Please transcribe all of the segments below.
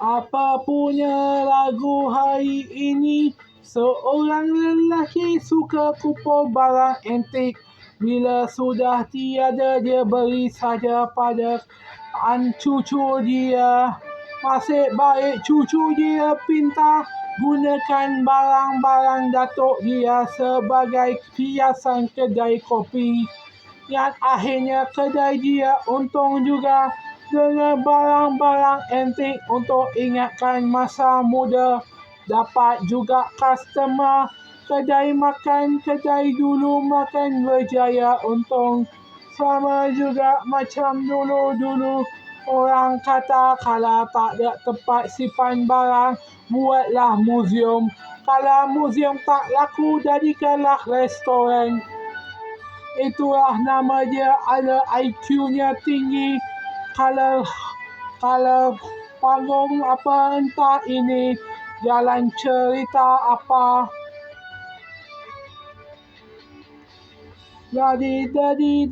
Apa punya lagu hari ini? Seorang lelaki suka kumpul barang antik. Bila sudah tiada, dia beri saja pada cucu dia. Nasib baik cucu dia pintar, gunakan barang-barang datuk dia sebagai hiasan kedai kopi. Yang akhirnya kedai dia untung juga dengan barang-barang antik untuk ingatkan masa muda. Dapat juga customer. Kedai dulu makan berjaya untung. Sama juga macam dulu-dulu. Orang kata kalau tak ada tempat simpan barang, buatlah muzium. Kalau muzium tak laku, jadikanlah restoran. Itulah nama dia, ada IQ-nya tinggi. Kalau panggung apa entah ini, jalan cerita apa. Jadi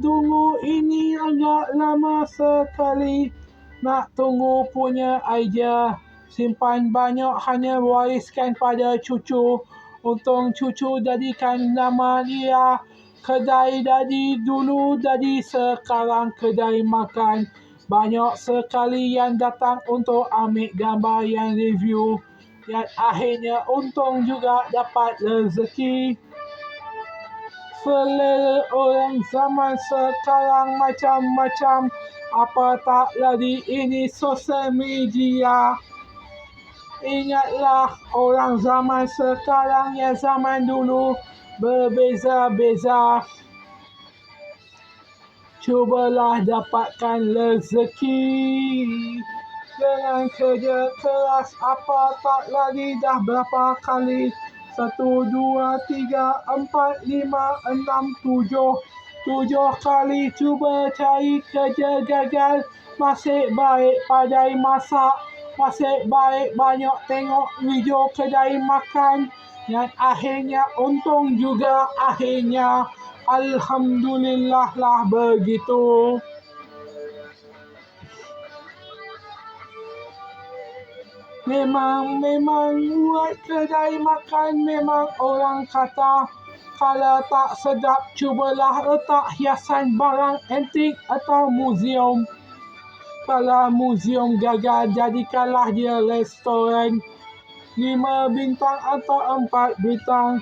tunggu ini agak lama sekali. Nak tunggu punya idea. Simpan banyak hanya wariskan pada cucu. Untung cucu jadikan nama dia. Kedai dari dulu jadi sekarang kedai makan. Banyak sekali yang datang untuk ambil gambar yang review. Yang akhirnya untung juga dapat rezeki. Selera orang zaman sekarang macam-macam. Apa tak lagi ini sosial media. Ingatlah orang zaman sekarang yang zaman dulu berbeza-beza. Cubalah dapatkan rezeki dengan kerja keras. Apa tak lagi dah berapa kali? 1, 2, 3, 4, 5, 6, 7. 7 kali cuba cari kerja gagal. Masih baik pandai masak. Masih baik banyak tengok video kedai makan. Yang akhirnya untung juga akhirnya. Alhamdulillah lah begitu. Memang buat kedai makan memang orang kata kalau tak sedap cubalah letak hiasan barang antik atau muzium. Kalau muzium gagal jadikanlah dia restoran 5 bintang atau 4 bintang.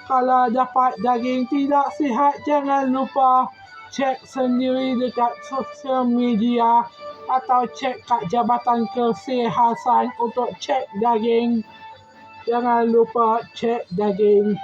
Kalau dapat daging tidak sihat jangan lupa cek sendiri dekat sosial media atau cek kat Jabatan Kesihatan untuk cek daging. Jangan lupa cek daging.